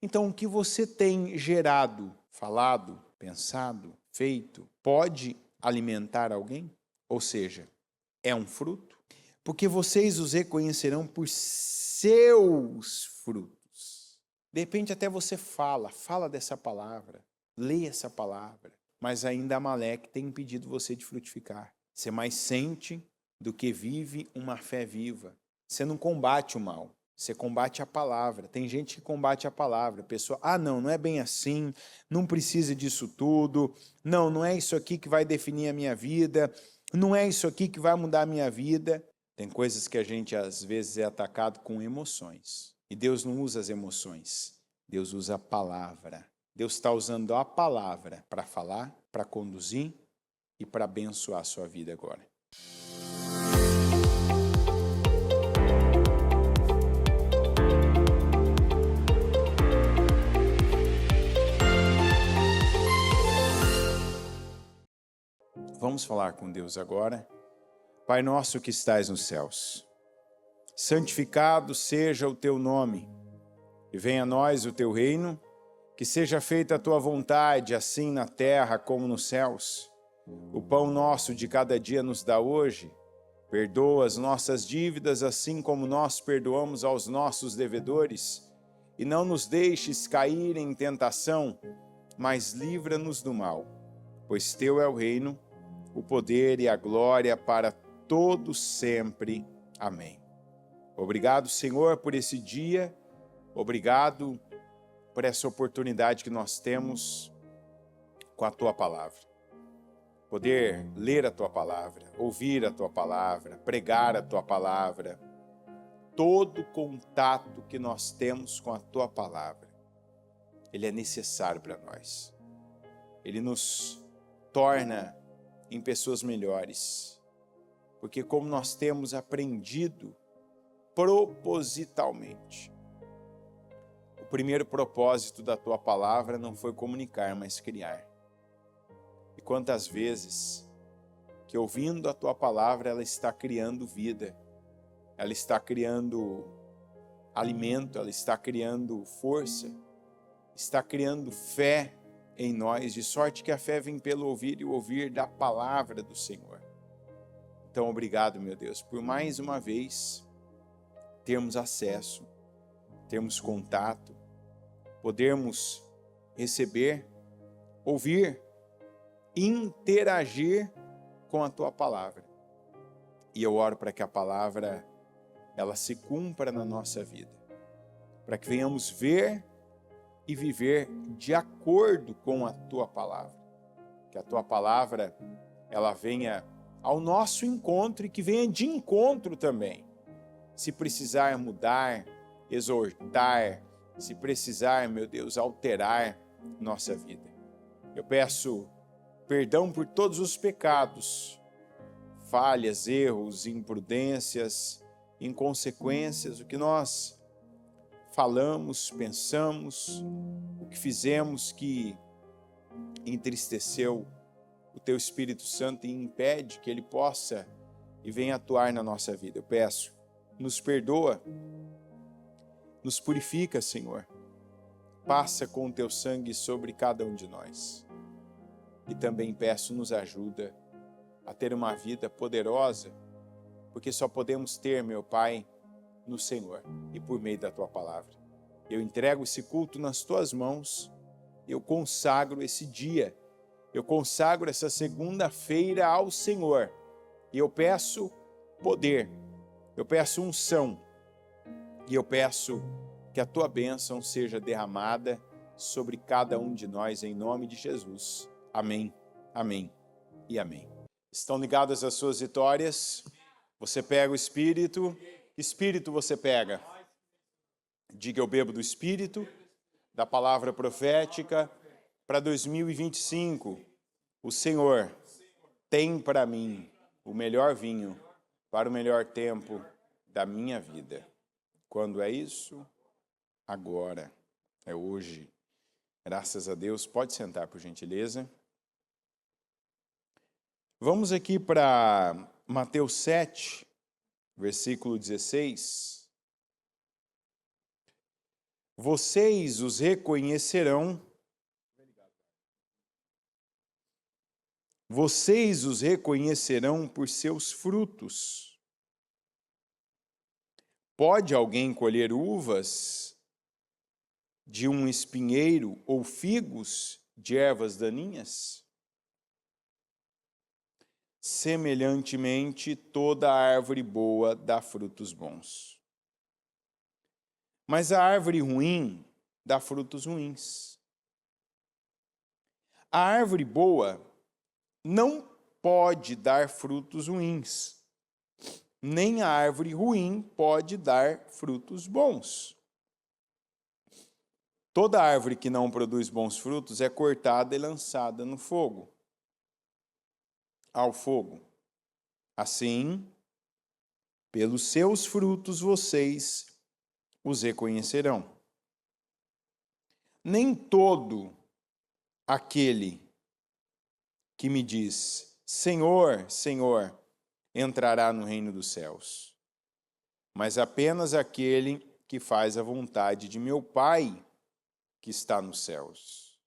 Então, o que você tem gerado, falado, pensado, feito, pode alimentar alguém? Ou seja, é um fruto? Porque vocês os reconhecerão por seus frutos. De repente até você fala dessa palavra, lê essa palavra, mas ainda Amaleque tem impedido você de frutificar. Você mais sente do que vive uma fé viva. Você não combate o mal, você combate a palavra. Tem gente que combate a palavra. A pessoa, não é bem assim, não precisa disso tudo, não é isso aqui que vai definir a minha vida, não é isso aqui que vai mudar a minha vida. Tem coisas que a gente às vezes é atacado com emoções. E Deus não usa as emoções, Deus usa a palavra. Deus está usando a palavra para falar, para conduzir e para abençoar a sua vida agora. Vamos falar com Deus agora. Pai nosso que estais nos céus, santificado seja o teu nome, e venha a nós o teu reino, que seja feita a tua vontade, assim na terra como nos céus. O pão nosso de cada dia nos dá hoje, perdoa as nossas dívidas, assim como nós perdoamos aos nossos devedores, e não nos deixes cair em tentação, mas livra-nos do mal, pois teu é o reino, o poder e a glória para todos sempre. Amém. Obrigado, Senhor, por esse dia. Obrigado por essa oportunidade que nós temos com a Tua Palavra. Poder ler a Tua Palavra, ouvir a Tua Palavra, pregar a Tua Palavra. Todo contato que nós temos com a Tua Palavra, ele é necessário para nós. Ele nos torna em pessoas melhores. Porque como nós temos aprendido propositalmente, o primeiro propósito da Tua Palavra não foi comunicar, mas criar. E quantas vezes que ouvindo a Tua Palavra ela está criando vida, ela está criando alimento, ela está criando força, está criando fé em nós, de sorte que a fé vem pelo ouvir e o ouvir da palavra do Senhor. Então, obrigado, meu Deus, por mais uma vez termos acesso, termos contato, podermos receber, ouvir, interagir com a Tua Palavra. E eu oro para que a palavra, ela se cumpra na nossa vida, para que venhamos ver e viver de acordo com a Tua Palavra. Que a Tua Palavra, ela venha ao nosso encontro e que venha de encontro também. Se precisar mudar, exortar, se precisar, meu Deus, alterar nossa vida. Eu peço perdão por todos os pecados, falhas, erros, imprudências, inconsequências, o que nós falamos, pensamos, o que fizemos que entristeceu o Teu Espírito Santo e impede que Ele possa e venha atuar na nossa vida. Eu peço, nos perdoa, nos purifica, Senhor. Passa com o Teu sangue sobre cada um de nós. E também peço, nos ajuda a ter uma vida poderosa, porque só podemos ter, meu Pai, no Senhor e por meio da Tua Palavra. Eu entrego esse culto nas Tuas mãos, eu consagro esse dia, eu consagro essa segunda-feira ao Senhor, e eu peço poder, eu peço unção, e eu peço que a Tua bênção seja derramada sobre cada um de nós, em nome de Jesus. Amém, amém e amém. Estão ligadas as suas vitórias? Você pega o Espírito, que Espírito você pega? Diga, eu bebo do Espírito, da palavra profética, para 2025. O Senhor tem para mim o melhor vinho para o melhor tempo da minha vida. Quando é isso? Agora, é hoje. Graças a Deus. Pode sentar, por gentileza. Vamos aqui para Mateus 7, versículo 16. Vocês os reconhecerão. Vocês os reconhecerão por seus frutos. Pode alguém colher uvas de um espinheiro ou figos de ervas daninhas? Semelhantemente, toda árvore boa dá frutos bons. Mas a árvore ruim dá frutos ruins. A árvore boa não pode dar frutos ruins, nem a árvore ruim pode dar frutos bons. Toda árvore que não produz bons frutos é cortada e lançada no fogo. Ao fogo. Assim, pelos seus frutos vocês os reconhecerão. Nem todo aquele que me diz, Senhor, Senhor, entrará no reino dos céus, mas apenas aquele que faz a vontade de meu Pai que está nos céus.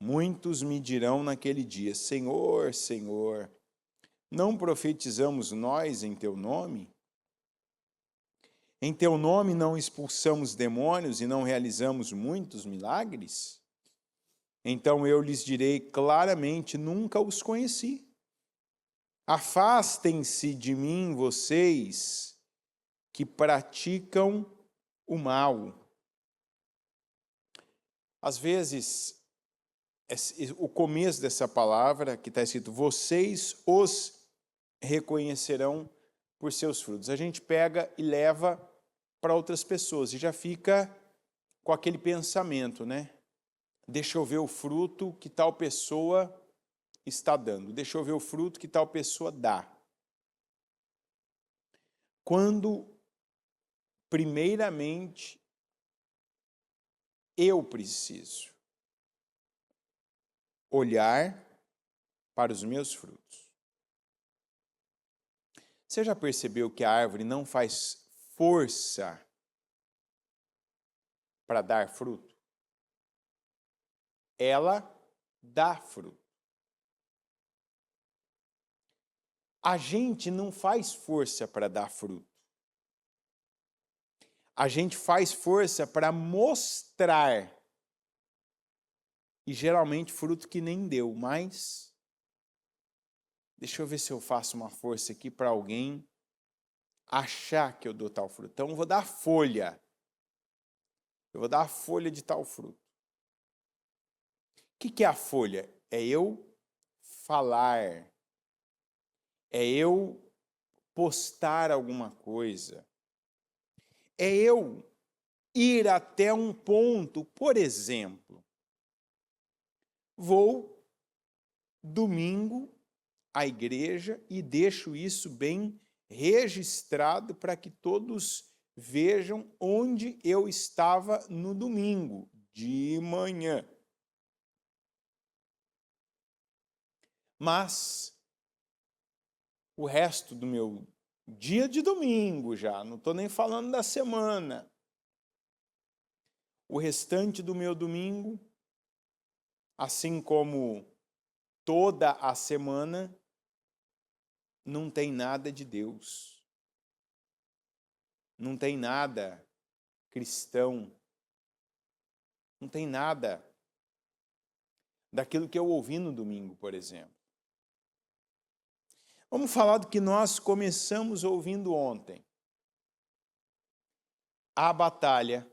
Muitos me dirão naquele dia, Senhor, Senhor, não profetizamos nós em teu nome? Em teu nome não expulsamos demônios e não realizamos muitos milagres? Então eu lhes direi claramente, nunca os conheci. Afastem-se de mim, vocês que praticam o mal. Às vezes, o começo dessa palavra, que está escrito, vocês os reconhecerão por seus frutos. A gente pega e leva para outras pessoas e já fica com aquele pensamento, né? Deixa eu ver o fruto que tal pessoa está dando. Deixa eu ver o fruto que tal pessoa dá. Quando, primeiramente, eu preciso olhar para os meus frutos. Você já percebeu que a árvore não faz força para dar fruto? Ela dá fruto. A gente não faz força para dar fruto. A gente faz força para mostrar. E geralmente fruto que nem deu, mas deixa eu ver se eu faço uma força aqui para alguém achar que eu dou tal fruto. Então eu vou dar folha. Eu vou dar a folha de tal fruto. O que é a folha? É eu falar. É eu postar alguma coisa. É eu ir até um ponto, por exemplo, vou domingo à igreja e deixo isso bem registrado para que todos vejam onde eu estava no domingo, de manhã. Mas o resto do meu dia de domingo já, não estou nem falando da semana. O restante do meu domingo, assim como toda a semana, não tem nada de Deus. Não tem nada cristão. Não tem nada daquilo que eu ouvi no domingo, por exemplo. Vamos falar do que nós começamos ouvindo ontem. A batalha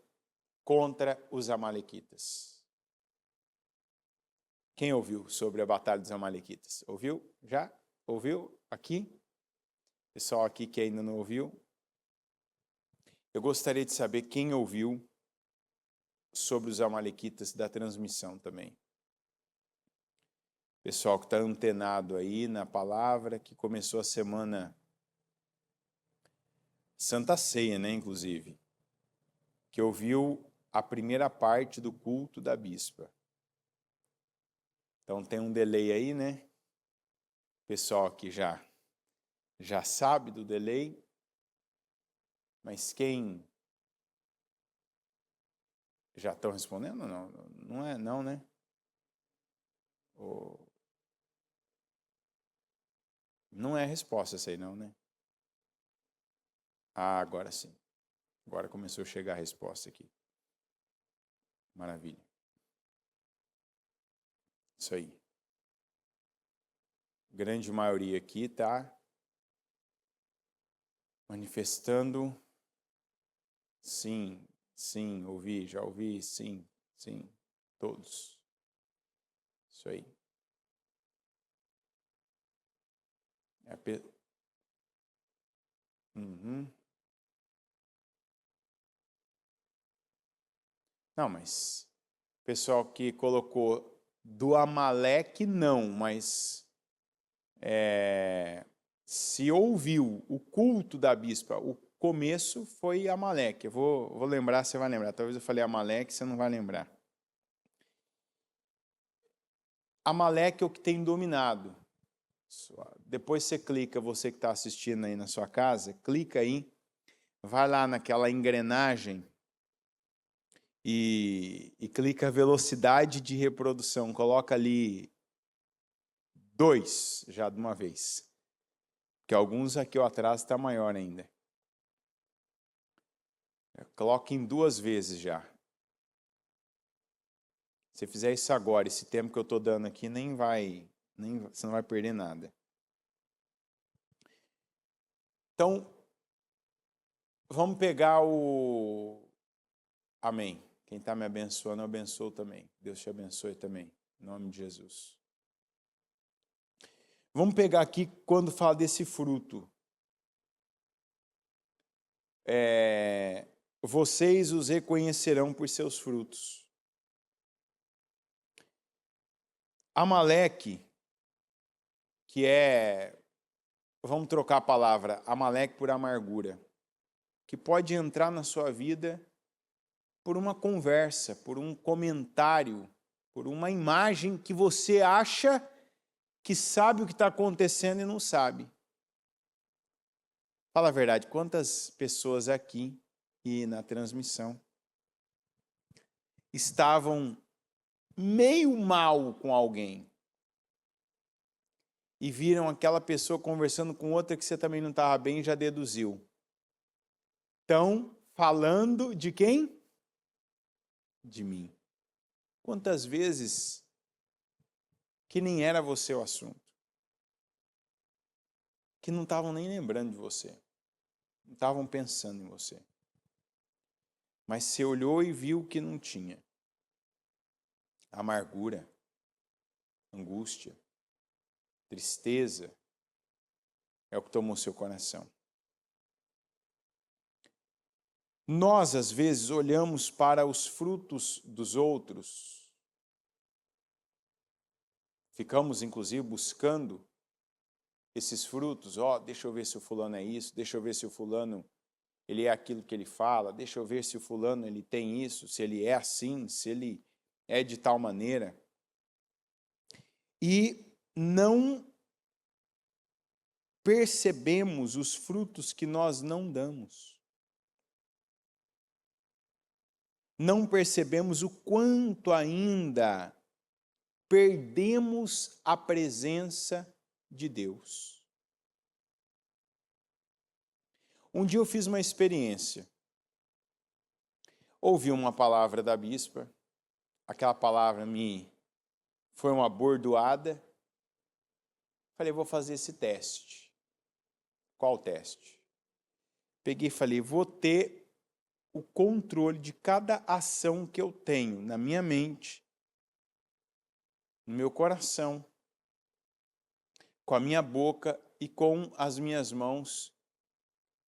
contra os amalequitas. Quem ouviu sobre a batalha dos amalequitas? Ouviu? Já? Ouviu? Aqui? Pessoal aqui que ainda não ouviu. Eu gostaria de saber quem ouviu sobre os amalequitas da transmissão também. Pessoal que está antenado aí na palavra, que começou a semana Santa Ceia, né, inclusive, que ouviu a primeira parte do culto da bispa. Então tem um delay aí, né? Pessoal que já sabe do delay, mas quem Já estão respondendo? Não, não é, não, né? Não é resposta essa aí, não, né? Ah, agora sim. Agora começou a chegar a resposta aqui. Maravilha. Isso aí. Grande maioria aqui está manifestando. Sim, sim, ouvi, já ouvi, sim, sim, todos. Isso aí. Uhum. Não, mas o pessoal que colocou do Amaleque, não, mas se ouviu o culto da bispa, o começo foi Amaleque. Eu vou lembrar, você vai lembrar. Talvez eu falei Amaleque, você não vai lembrar. Amaleque é o que tem dominado. Depois você clica, você que está assistindo aí na sua casa, clica aí, vai lá naquela engrenagem e clica velocidade de reprodução. Coloca ali 2 já de uma vez. Porque alguns aqui o atraso está maior ainda. Coloque em 2 vezes já. Se fizer isso agora, esse tempo que eu estou dando aqui, você não vai perder nada. Então, vamos pegar o... Amém. Quem está me abençoando, eu abençoo também. Deus te abençoe também. Em nome de Jesus. Vamos pegar aqui quando fala desse fruto. Vocês os reconhecerão por seus frutos. Amaleque, que vamos trocar a palavra, Amaleque por amargura, que pode entrar na sua vida por uma conversa, por um comentário, por uma imagem que você acha que sabe o que está acontecendo e não sabe. Fala a verdade, quantas pessoas aqui e na transmissão estavam meio mal com alguém e viram aquela pessoa conversando com outra que você também não estava bem e já deduziu. Estão falando de quem? De mim. Quantas vezes que nem era você o assunto? Que não estavam nem lembrando de você. Não estavam pensando em você. Mas você olhou e viu que não tinha. Amargura, angústia, tristeza é o que tomou seu coração. Nós, às vezes, olhamos para os frutos dos outros. Ficamos, inclusive, buscando esses frutos. Deixa eu ver se o fulano é isso, deixa eu ver se o fulano ele é aquilo que ele fala, deixa eu ver se o fulano ele tem isso, se ele é assim, se ele é de tal maneira. E não percebemos os frutos que nós não damos. Não percebemos o quanto ainda perdemos a presença de Deus. Um dia eu fiz uma experiência. Ouvi uma palavra da bispa, aquela palavra me foi uma bordoada. Falei, vou fazer esse teste. Qual teste? Peguei e falei, vou ter o controle de cada ação que eu tenho na minha mente, no meu coração, com a minha boca e com as minhas mãos,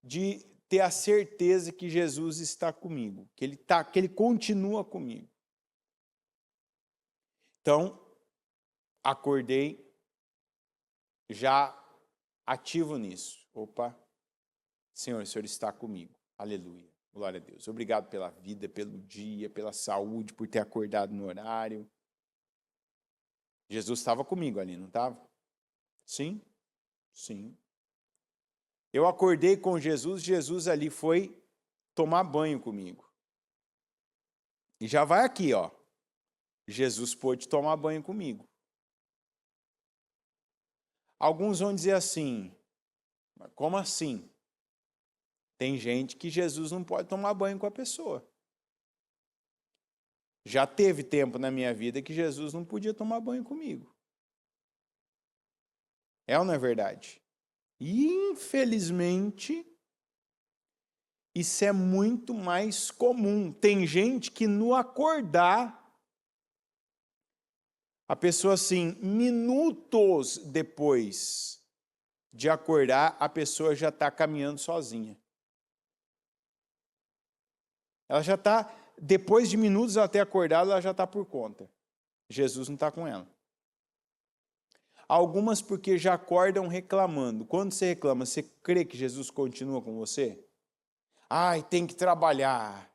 de ter a certeza que Jesus está comigo, que ele continua comigo. Então, acordei já ativo nisso. Opa, Senhor, o Senhor está comigo. Aleluia. Glória a Deus. Obrigado pela vida, pelo dia, pela saúde, por ter acordado no horário. Jesus estava comigo ali, não estava? Sim, sim. Eu acordei com Jesus, Jesus ali foi tomar banho comigo. E já vai aqui, ó. Jesus pôde tomar banho comigo. Alguns vão dizer assim, como assim? Tem gente que Jesus não pode tomar banho com a pessoa. Já teve tempo na minha vida que Jesus não podia tomar banho comigo. É ou não é verdade? E, infelizmente, isso é muito mais comum. Tem gente que no acordar, a pessoa assim, minutos depois de acordar, a pessoa já está caminhando sozinha. Ela já está, depois de minutos até acordar, ela já está por conta. Jesus não está com ela. Algumas porque já acordam reclamando. Quando você reclama, você crê que Jesus continua com você? Ai, tem que trabalhar.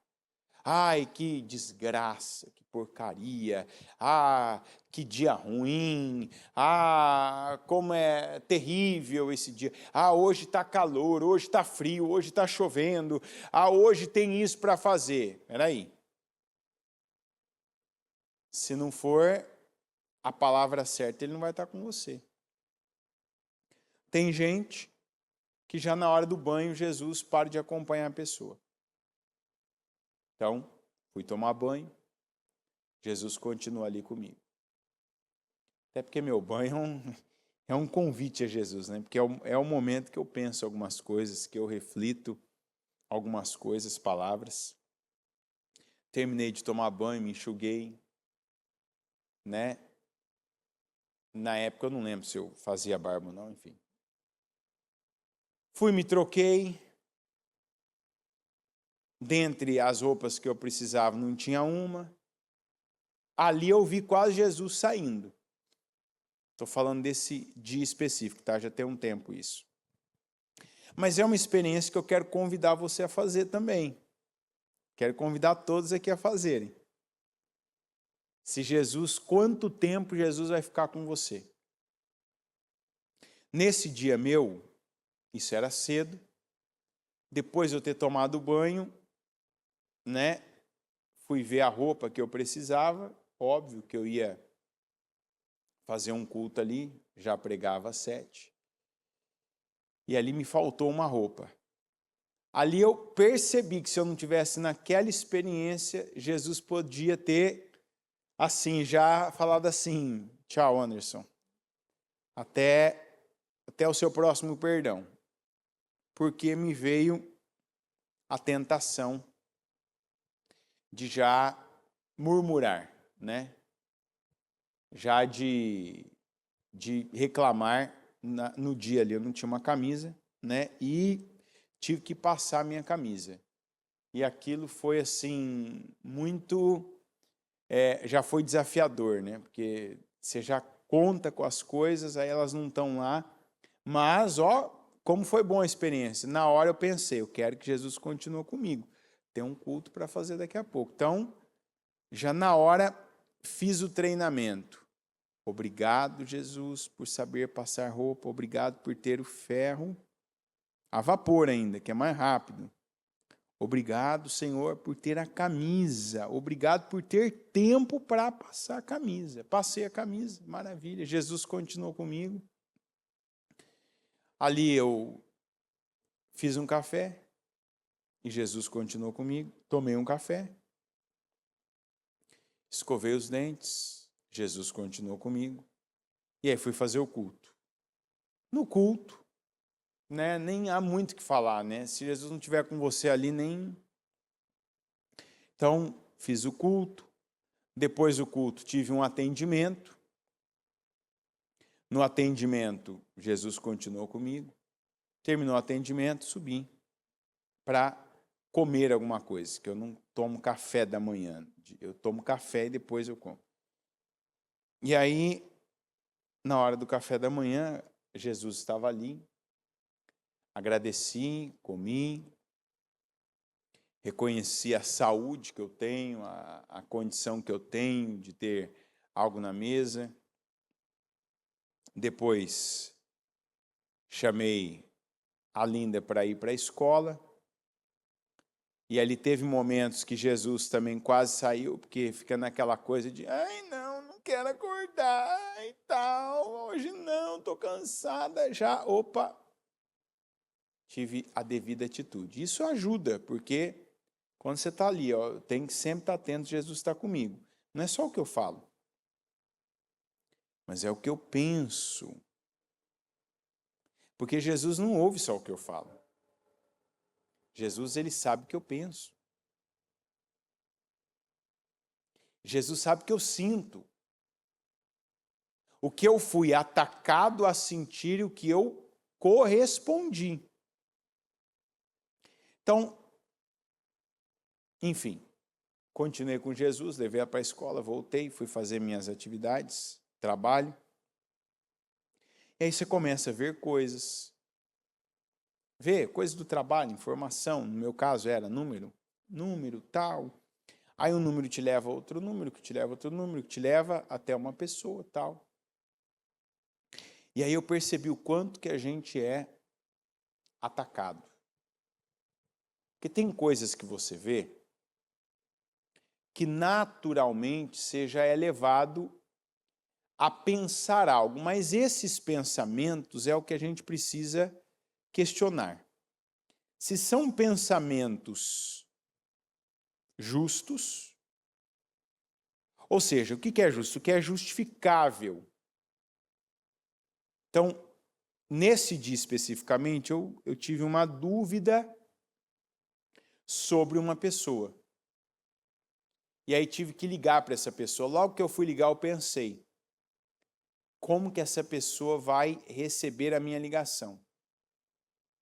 Ai, que desgraça, que porcaria. Ah, que dia ruim. Ah, como é terrível esse dia. Ah, hoje está calor, hoje está frio, hoje está chovendo. Ah, hoje tem isso para fazer. Espera aí. Se não for a palavra certa, ele não vai estar com você. Tem gente que já na hora do banho, Jesus para de acompanhar a pessoa. Então, fui tomar banho, Jesus continua ali comigo. Até porque meu banho é um convite a Jesus, né? Porque é o momento que eu penso algumas coisas, que eu reflito algumas coisas, palavras. Terminei de tomar banho, me enxuguei, né? Na época eu não lembro se eu fazia barba ou não, enfim. Fui, me troquei. Dentre as roupas que eu precisava, não tinha uma. Ali eu vi quase Jesus saindo. Estou falando desse dia específico, tá? Já tem um tempo isso. Mas é uma experiência que eu quero convidar você a fazer também. Quero convidar todos aqui a fazerem. Se Jesus, quanto tempo Jesus vai ficar com você? Nesse dia meu, isso era cedo, depois de eu ter tomado banho, né? Fui ver a roupa que eu precisava, óbvio que eu ia fazer um culto ali, já pregava às 7. E ali me faltou uma roupa. Ali eu percebi que se eu não tivesse naquela experiência, Jesus podia ter, assim, já falado assim, tchau, Anderson, até o seu próximo perdão. Porque me veio a tentação de já murmurar, né? Já de reclamar no dia ali. Eu não tinha uma camisa, né? E tive que passar a minha camisa. E aquilo foi, assim, muito... já foi desafiador, né? Porque você já conta com as coisas, aí elas não estão lá. Mas, ó, como foi boa a experiência. Na hora eu pensei, eu quero que Jesus continue comigo. Tem um culto para fazer daqui a pouco. Então, já na hora, fiz o treinamento. Obrigado, Jesus, por saber passar roupa. Obrigado por ter o ferro a vapor ainda, que é mais rápido. Obrigado, Senhor, por ter a camisa. Obrigado por ter tempo para passar a camisa. Passei a camisa, maravilha. Jesus continuou comigo. Ali eu fiz um café e Jesus continuou comigo. Tomei um café. Escovei os dentes. Jesus continuou comigo. E aí fui fazer o culto. No culto, né, nem há muito o que falar, né? Se Jesus não estiver com você ali, nem... Então, fiz o culto. Depois do culto, tive um atendimento. No atendimento, Jesus continuou comigo. Terminou o atendimento, subi para comer alguma coisa, que eu não tomo café da manhã. Eu tomo café e depois eu como. E aí, na hora do café da manhã, Jesus estava ali. Agradeci, comi. Reconheci a saúde que eu tenho, a condição que eu tenho de ter algo na mesa. Depois, chamei a Linda para ir para a escola. E ali teve momentos que Jesus também quase saiu, porque fica naquela coisa de, ai não, não quero acordar e tal, hoje não, estou cansada já. Opa, tive a devida atitude. Isso ajuda, porque quando você está ali, ó, tem que sempre estar atento, Jesus está comigo. Não é só o que eu falo, mas é o que eu penso. Porque Jesus não ouve só o que eu falo. Jesus, ele sabe o que eu penso. Jesus sabe o que eu sinto. O que eu fui atacado a sentir e o que eu correspondi. Então, enfim, continuei com Jesus, levei-a para a escola, voltei, fui fazer minhas atividades, trabalho. E aí você começa a ver coisas. Ver coisas do trabalho, informação, no meu caso era número, tal. Aí um número te leva a outro número, que te leva a outro número, que te leva até uma pessoa, tal. E aí eu percebi o quanto que a gente é atacado. Porque tem coisas que você vê que naturalmente você já é levado a pensar algo, mas esses pensamentos é o que a gente precisa questionar. Se são pensamentos justos, ou seja, o que é justo? O que é justificável. Então, nesse dia especificamente, eu tive uma dúvida sobre uma pessoa. E aí tive que ligar para essa pessoa. Logo que eu fui ligar, eu pensei, como que essa pessoa vai receber a minha ligação?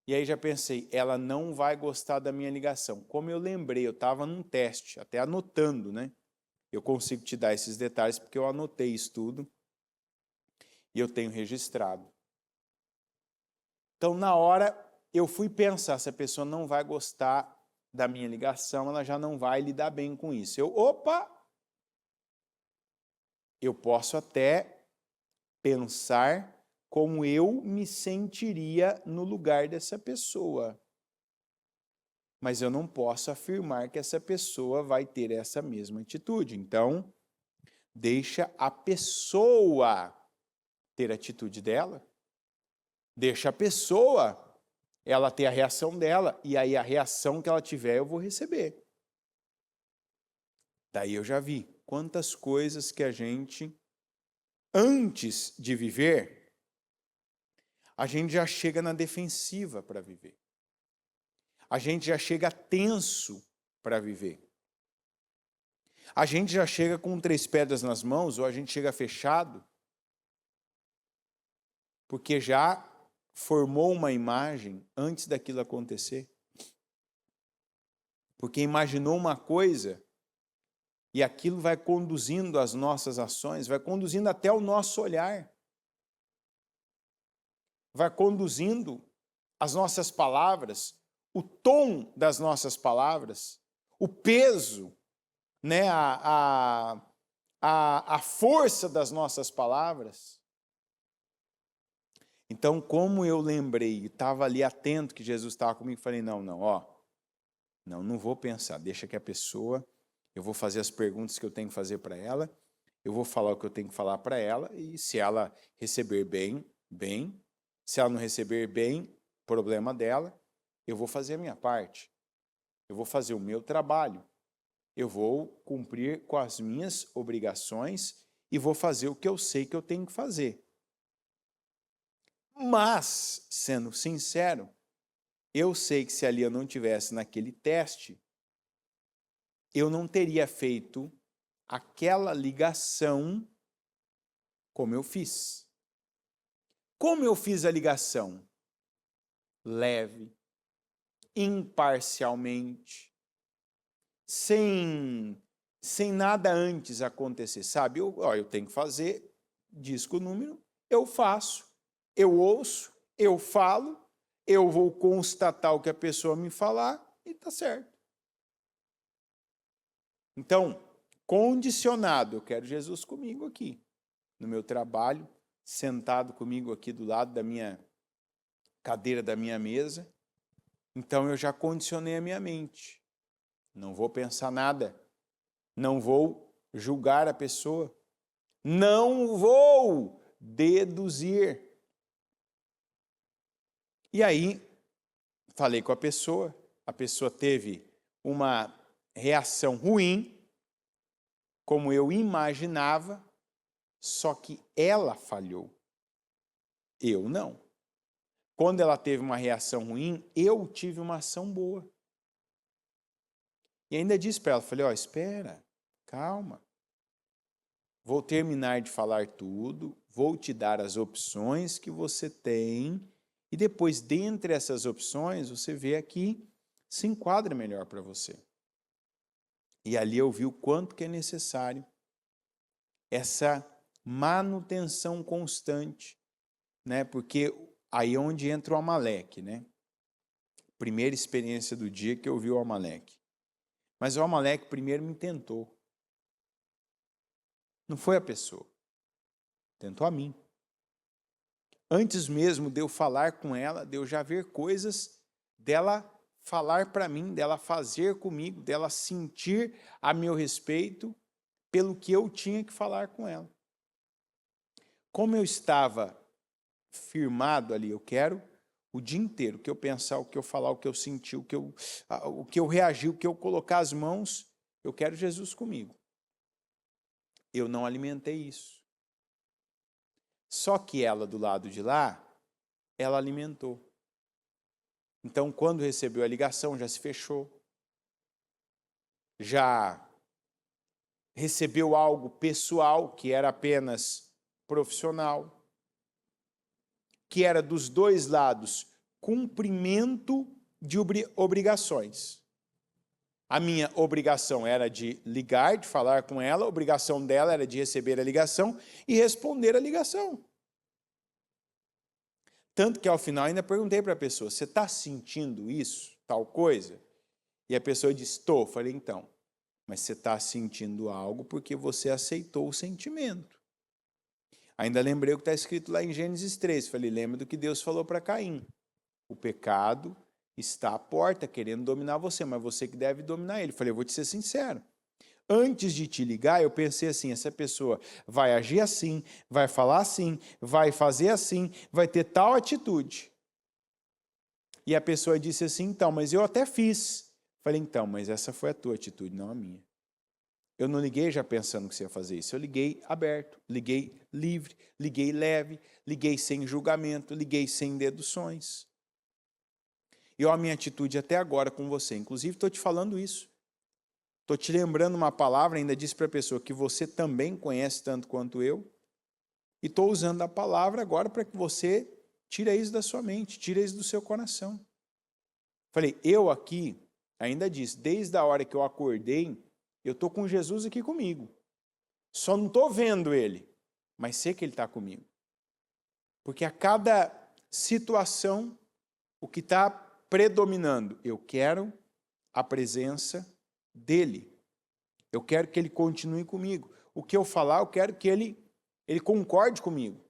E aí já pensei, ela não vai gostar da minha ligação. Como eu lembrei, eu estava num teste, até anotando, né? Eu consigo te dar esses detalhes porque eu anotei isso tudo e eu tenho registrado. Então, na hora, eu fui pensar, se a pessoa não vai gostar da minha ligação, ela já não vai lidar bem com isso. Eu posso até pensar como eu me sentiria no lugar dessa pessoa. Mas eu não posso afirmar que essa pessoa vai ter essa mesma atitude. Então, deixa a pessoa ter a atitude dela. Deixa a pessoa ela ter a reação dela, e aí a reação que ela tiver eu vou receber. Daí eu já vi quantas coisas que a gente, antes de viver, a gente já chega na defensiva para viver. A gente já chega tenso para viver. A gente já chega com 3 pedras nas mãos, ou a gente chega fechado, porque já formou uma imagem antes daquilo acontecer. Porque imaginou uma coisa e aquilo vai conduzindo as nossas ações, vai conduzindo até o nosso olhar. Vai conduzindo as nossas palavras, o tom das nossas palavras, o peso, né, a força das nossas palavras. Então, como eu lembrei, estava ali atento que Jesus estava comigo, falei, não vou pensar, deixa que a pessoa, eu vou fazer as perguntas que eu tenho que fazer para ela, eu vou falar o que eu tenho que falar para ela, e se ela receber bem, bem, se ela não receber bem, problema dela, eu vou fazer a minha parte, eu vou fazer o meu trabalho, eu vou cumprir com as minhas obrigações e vou fazer o que eu sei que eu tenho que fazer. Mas, sendo sincero, eu sei que se ali eu não tivesse naquele teste, eu não teria feito aquela ligação como eu fiz. Como eu fiz a ligação? Leve, imparcialmente, sem nada antes acontecer, sabe? Eu tenho que fazer, diz com o número, eu faço, eu ouço, eu falo, eu vou constatar o que a pessoa me falar e está certo. Então, condicionado, eu quero Jesus comigo aqui, no meu trabalho, sentado comigo aqui do lado da minha cadeira, da minha mesa. Então, eu já condicionei a minha mente. Não vou pensar nada. Não vou julgar a pessoa. Não vou deduzir. E aí, falei com a pessoa teve uma reação ruim, como eu imaginava, só que ela falhou. Eu não. Quando ela teve uma reação ruim, eu tive uma ação boa. E ainda disse para ela, falei, espera, calma. Vou terminar de falar tudo, vou te dar as opções que você tem, e depois, dentre essas opções, você vê aqui, se enquadra melhor para você. E ali eu vi o quanto que é necessário essa manutenção constante, né? Porque aí é onde entra o Amaleque, né? Primeira experiência do dia que eu vi o Amaleque. Mas o Amaleque primeiro me tentou. Não foi a pessoa. Tentou a mim. Antes mesmo de eu falar com ela, de eu já ver coisas dela falar para mim, dela fazer comigo, dela sentir a meu respeito pelo que eu tinha que falar com ela. Como eu estava firmado ali, eu quero o dia inteiro, o que eu pensar, o que eu falar, o que eu sentir, o que eu reagir, o que eu colocar as mãos, eu quero Jesus comigo. Eu não alimentei isso. Só que ela do lado de lá, ela alimentou. Então, quando recebeu a ligação, já se fechou. Já recebeu algo pessoal, que era apenas profissional, que era dos dois lados cumprimento de obrigações. A minha obrigação era de ligar, de falar com ela, a obrigação dela era de receber a ligação e responder a ligação. Tanto que ao final ainda perguntei para a pessoa, você está sentindo isso, tal coisa? E a pessoa disse, estou. Falei, então, mas você está sentindo algo porque você aceitou o sentimento. Ainda lembrei o que está escrito lá em Gênesis 3. Falei, lembra do que Deus falou para Caim. O pecado está à porta, querendo dominar você, mas você que deve dominar ele. Falei, eu vou te ser sincero. Antes de te ligar, eu pensei assim, essa pessoa vai agir assim, vai falar assim, vai fazer assim, vai ter tal atitude. E a pessoa disse assim, então, mas eu até fiz. Falei, então, mas essa foi a tua atitude, não a minha. Eu não liguei já pensando que você ia fazer isso. Eu liguei aberto, liguei livre, liguei leve, liguei sem julgamento, liguei sem deduções. E a minha atitude até agora com você, inclusive estou te falando isso. Estou te lembrando uma palavra, ainda disse para a pessoa que você também conhece tanto quanto eu. E estou usando a palavra agora para que você tire isso da sua mente, tire isso do seu coração. Falei, eu aqui, ainda disse, desde a hora que eu acordei, eu estou com Jesus aqui comigo. Só não estou vendo Ele, mas sei que Ele está comigo. Porque a cada situação, o que está predominando, eu quero a presença dEle. Eu quero que Ele continue comigo. O que eu falar, eu quero que Ele concorde comigo.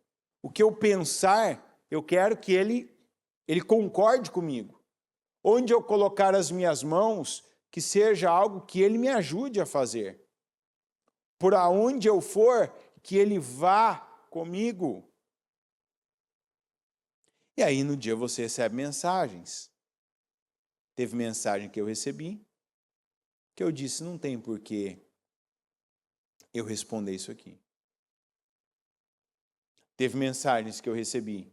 O que eu pensar, eu quero que Ele concorde comigo. Onde eu colocar as minhas mãos, que seja algo que Ele me ajude a fazer. Por aonde eu for, que Ele vá comigo. E aí no dia você recebe mensagens. Teve mensagem que eu recebi, que eu disse, não tem porquê eu responder isso aqui. Teve mensagens que eu recebi,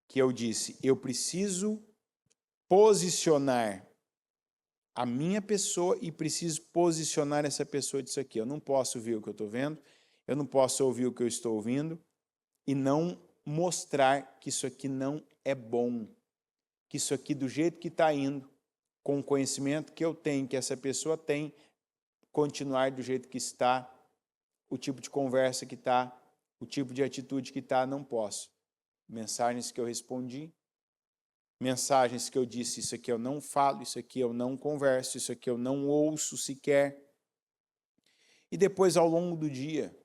que eu disse, eu preciso posicionar a minha pessoa e preciso posicionar essa pessoa disso aqui. Eu não posso ver o que eu estou vendo, eu não posso ouvir o que eu estou ouvindo e não mostrar que isso aqui não é bom, que isso aqui do jeito que está indo, com o conhecimento que eu tenho, que essa pessoa tem, continuar do jeito que está, o tipo de conversa que está, o tipo de atitude que está, não posso. Mensagens que eu respondi, mensagens que eu disse, isso aqui eu não falo, isso aqui eu não converso, isso aqui eu não ouço sequer. E depois, ao longo do dia,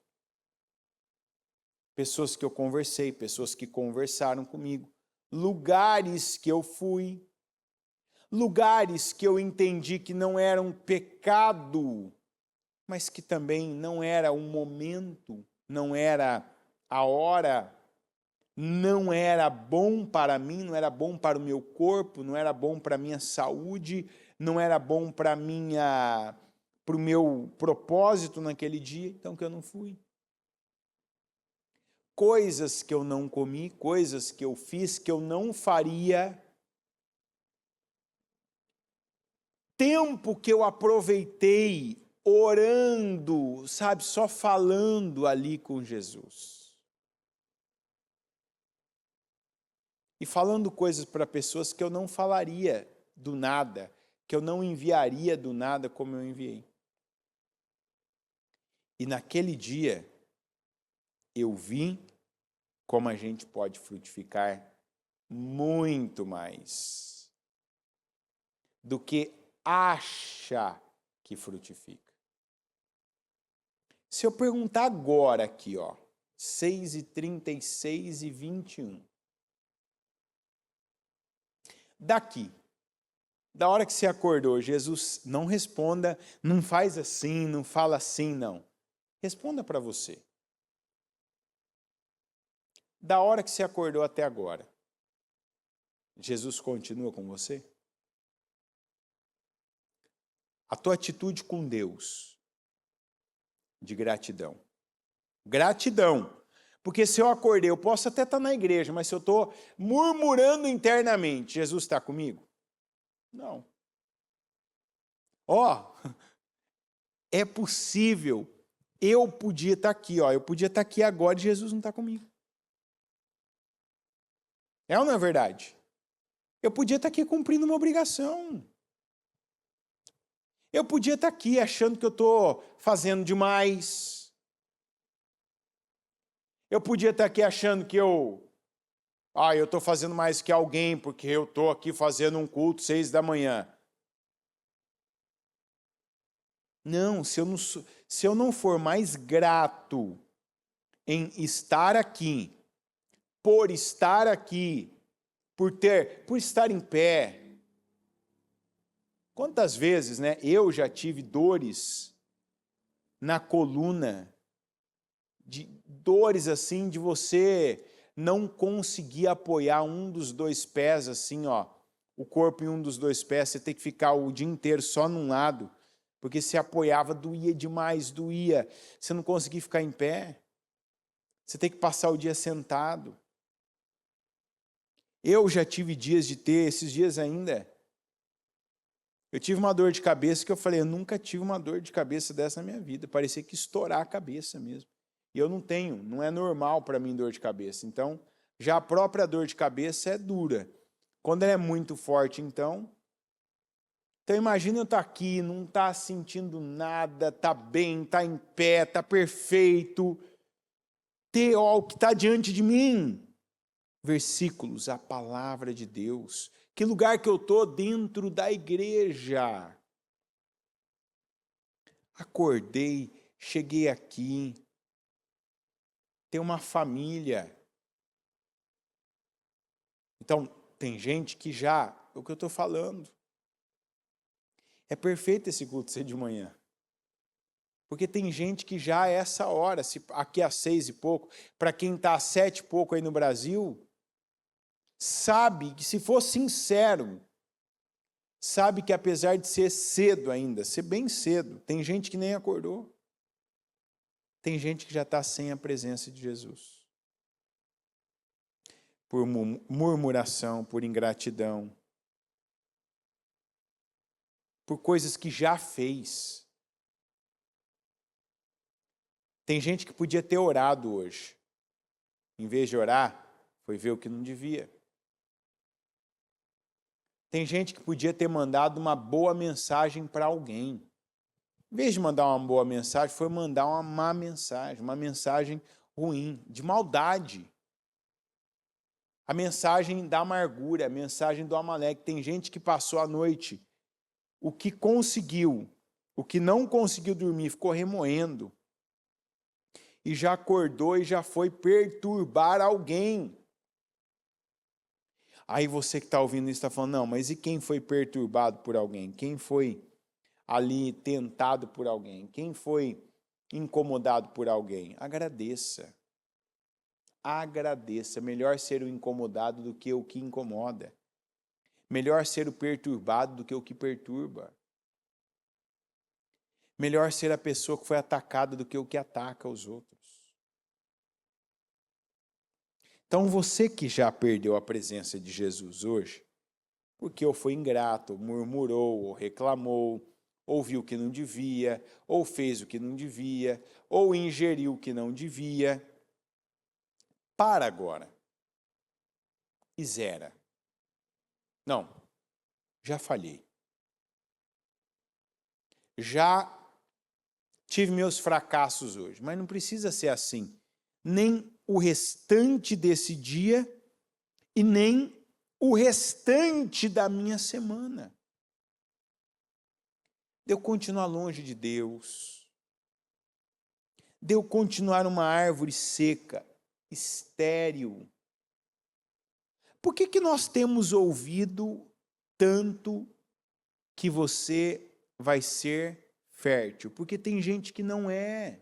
pessoas que eu conversei, pessoas que conversaram comigo, lugares que eu fui, lugares que eu entendi que não eram pecado, mas que também não era o momento, não era a hora, não era bom para mim, não era bom para o meu corpo, não era bom para a minha saúde, não era bom para o meu propósito naquele dia, então que eu não fui. Coisas que eu não comi, coisas que eu fiz que eu não faria, tempo que eu aproveitei orando, sabe, só falando ali com Jesus. E falando coisas para pessoas que eu não falaria do nada, que eu não enviaria do nada como eu enviei. E naquele dia, eu vi como a gente pode frutificar muito mais do que acha que frutifica. Se eu perguntar agora aqui, 6h36 e 21. Daqui, da hora que você acordou, Jesus, não responda, não faz assim, não fala assim, não. Responda para você. Da hora que você acordou até agora, Jesus continua com você? A tua atitude com Deus, de gratidão. Gratidão. Porque se eu acordei, eu posso até estar na igreja, mas se eu estou murmurando internamente, Jesus está comigo? Não. É possível. Eu podia estar aqui, eu podia estar aqui agora e Jesus não está comigo. É ou não é verdade? Eu podia estar aqui cumprindo uma obrigação. Eu podia estar aqui achando que eu estou fazendo demais. Eu podia estar aqui achando que eu estou fazendo mais que alguém porque eu estou aqui fazendo um culto 6 da manhã. Não, se eu não for mais grato em estar aqui, por estar aqui, por estar em pé. Quantas vezes, eu já tive dores na coluna, de dores assim de você não conseguir apoiar um dos dois pés assim, o corpo em um dos dois pés, você tem que ficar o dia inteiro só num lado, porque se apoiava, doía demais, doía, você não conseguia ficar em pé, você tem que passar o dia sentado. Eu já tive dias de ter, esses dias ainda, eu tive uma dor de cabeça que eu falei, eu nunca tive uma dor de cabeça dessa na minha vida, parecia que estourar a cabeça mesmo. E eu não tenho, não é normal para mim dor de cabeça. Então, já a própria dor de cabeça é dura. Quando ela é muito forte, então imagina eu estar aqui, não estar sentindo nada, estar bem, estar em pé, estar perfeito, ter o que está diante de mim. Versículos, a palavra de Deus. Que lugar que eu estou? Dentro da igreja. Acordei, cheguei aqui, tem uma família. Então, tem gente que já, o que eu estou falando, é perfeito esse culto ser de manhã. Porque tem gente que já é essa hora, aqui às 6 e pouco, para quem está às 7 e pouco aí no Brasil, sabe que se for sincero, sabe que apesar de ser cedo ainda, ser bem cedo, tem gente que nem acordou. Tem gente que já está sem a presença de Jesus. Por murmuração, por ingratidão, por coisas que já fez. Tem gente que podia ter orado hoje. Em vez de orar, foi ver o que não devia. Tem gente que podia ter mandado uma boa mensagem para alguém. Em vez de mandar uma boa mensagem, foi mandar uma má mensagem, uma mensagem ruim, de maldade. A mensagem da amargura, a mensagem do Amaleque. Tem gente que passou a noite, o que conseguiu, o que não conseguiu dormir, ficou remoendo. E já acordou e já foi perturbar alguém. Aí você que está ouvindo isso está falando, não, mas e quem foi perturbado por alguém? Quem foi ali tentado por alguém? Quem foi incomodado por alguém? Agradeça. Agradeça. Melhor ser o incomodado do que o que incomoda. Melhor ser o perturbado do que o que perturba. Melhor ser a pessoa que foi atacada do que o que ataca os outros. Então você que já perdeu a presença de Jesus hoje, porque ou foi ingrato, ou murmurou, ou reclamou, ou viu o que não devia, ou fez o que não devia, ou ingeriu o que não devia, para agora e zera. Não, já falhei. Já tive meus fracassos hoje, mas não precisa ser assim. Nem o restante desse dia e nem o restante da minha semana. De eu continuar longe de Deus. De eu continuar uma árvore seca, estéril. Por que nós temos ouvido tanto que você vai ser fértil? Porque tem gente que não é.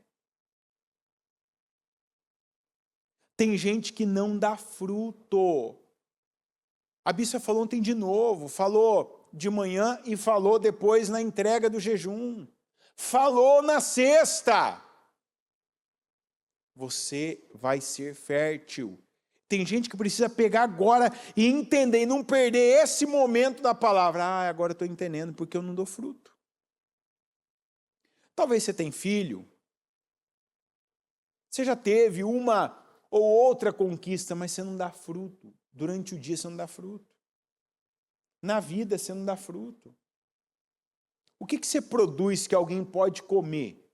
Tem gente que não dá fruto. A bispa falou ontem de novo, falou de manhã e falou depois na entrega do jejum. Falou na sexta. Você vai ser fértil. Tem gente que precisa pegar agora e entender, e não perder esse momento da palavra. Ah, agora eu estou entendendo porque eu não dou fruto. Talvez você tenha filho. Você já teve uma ou outra conquista, mas você não dá fruto. Durante o dia você não dá fruto. Na vida você não dá fruto. O que você produz que alguém pode comer?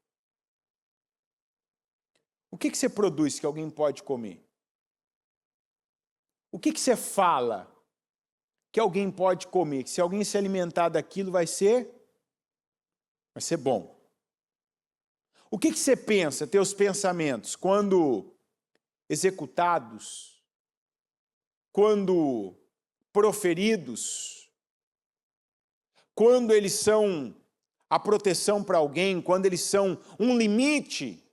O que você produz que alguém pode comer? O que você fala que alguém pode comer? Que se alguém se alimentar daquilo vai ser bom. O que você pensa, teus pensamentos, quando executados, quando proferidos, quando eles são a proteção para alguém, quando eles são um limite?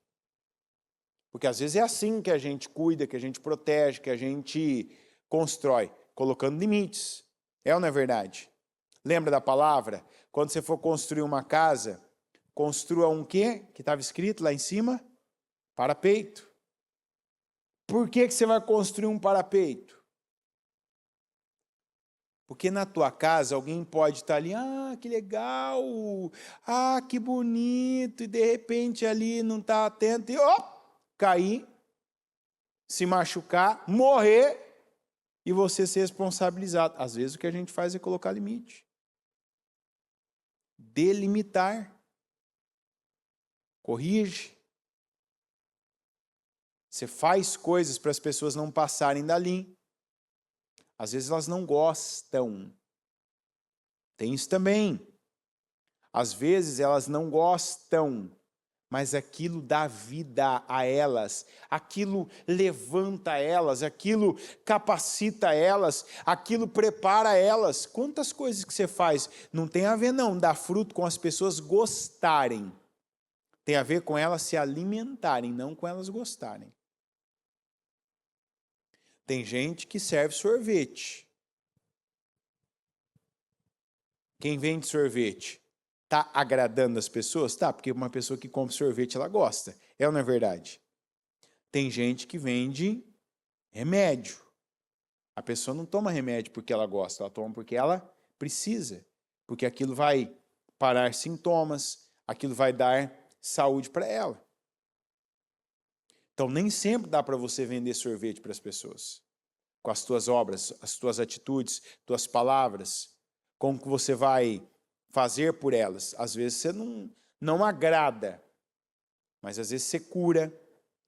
Porque às vezes é assim que a gente cuida, que a gente protege, que a gente constrói, colocando limites. É ou não é verdade? Lembra da palavra? Quando você for construir uma casa, construa um quê? Que estava escrito lá em cima? Parapeito. Por que você vai construir um parapeito? Porque na tua casa alguém pode estar ali, ah, que legal, ah, que bonito, e de repente ali não está atento e cair, se machucar, morrer e você ser responsabilizado. Às vezes o que a gente faz é colocar limite. Delimitar. Corrige. Você faz coisas para as pessoas não passarem dali. Às vezes elas não gostam. Tem isso também. Às vezes elas não gostam, mas aquilo dá vida a elas, aquilo levanta elas, aquilo capacita elas, aquilo prepara elas. Quantas coisas que você faz não tem a ver não, dar fruto com as pessoas gostarem. Tem a ver com elas se alimentarem, não com elas gostarem. Tem gente que serve sorvete. Quem vende sorvete está agradando as pessoas? Tá, porque uma pessoa que compra sorvete, ela gosta. É ou não é verdade? Tem gente que vende remédio. A pessoa não toma remédio porque ela gosta, ela toma porque ela precisa. Porque aquilo vai parar sintomas, aquilo vai dar saúde para ela. Então, nem sempre dá para você vender sorvete para as pessoas. Com as tuas obras, as tuas atitudes, tuas palavras, como que você vai fazer por elas. Às vezes você não agrada, mas às vezes você cura,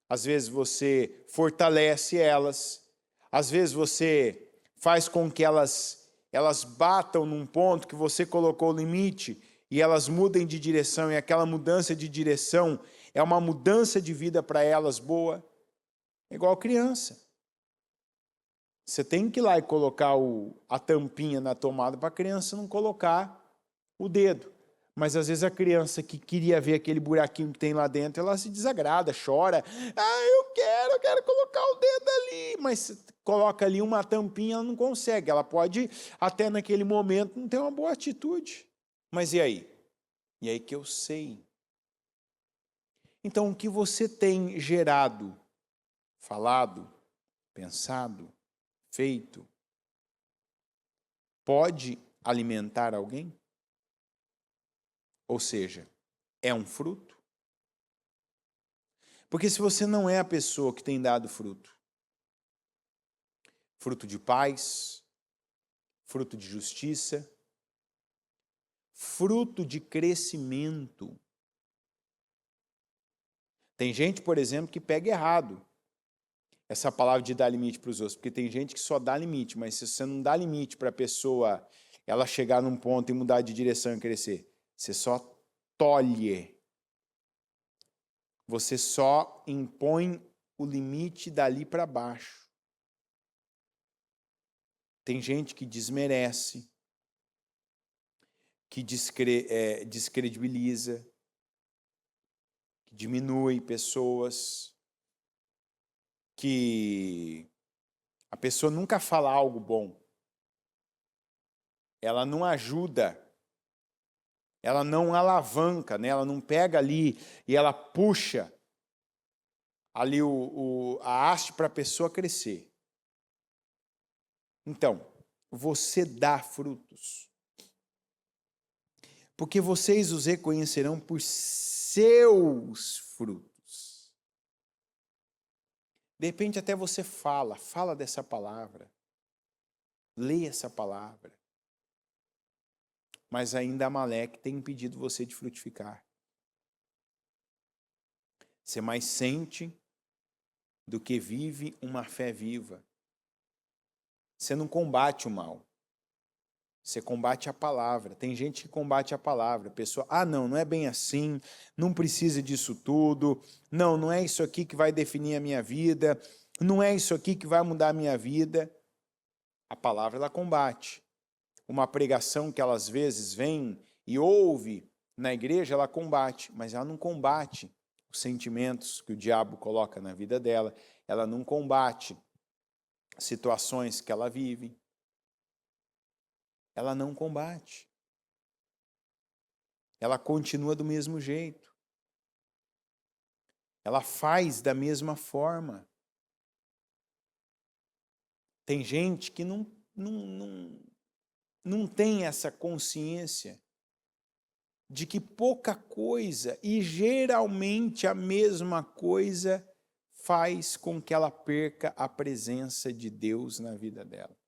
às vezes você fortalece elas, às vezes você faz com que elas batam num ponto que você colocou o limite e elas mudem de direção, e aquela mudança de direção é uma mudança de vida para elas boa. É igual criança. Você tem que ir lá e colocar a tampinha na tomada para a criança não colocar o dedo. Mas às vezes a criança que queria ver aquele buraquinho que tem lá dentro, ela se desagrada, chora. Ah, eu quero colocar o dedo ali. Mas coloca ali uma tampinha, ela não consegue. Ela pode, até naquele momento, não ter uma boa atitude. Mas e aí? E aí que eu sei. Então, o que você tem gerado, falado, pensado, feito, pode alimentar alguém? Ou seja, é um fruto? Porque se você não é a pessoa que tem dado fruto, fruto de paz, fruto de justiça, fruto de crescimento. Tem gente, por exemplo, que pega errado essa palavra de dar limite para os outros, porque tem gente que só dá limite, mas se você não dá limite para a pessoa ela chegar num ponto e mudar de direção e crescer, você só tolhe. Você só impõe o limite dali para baixo. Tem gente que desmerece, que descredibiliza, que diminui pessoas, que a pessoa nunca fala algo bom. Ela não ajuda, ela não alavanca, né? Ela não pega ali e ela puxa ali a haste para a pessoa crescer. Então, você dá frutos. Porque vocês os reconhecerão por seus frutos. De repente até você fala dessa palavra, lê essa palavra. Mas ainda Amaleque tem impedido você de frutificar. Você mais sente do que vive uma fé viva. Você não combate o mal. Você combate a palavra. Tem gente que combate a palavra. A pessoa, não é bem assim, não precisa disso tudo, não é isso aqui que vai definir a minha vida, não é isso aqui que vai mudar a minha vida. A palavra, ela combate. Uma pregação que ela às vezes vem e ouve na igreja, ela combate, mas ela não combate os sentimentos que o diabo coloca na vida dela, ela não combate situações que ela vive. Ela não combate. Ela continua do mesmo jeito. Ela faz da mesma forma. Tem gente que não tem essa consciência de que pouca coisa, e geralmente a mesma coisa, faz com que ela perca a presença de Deus na vida dela.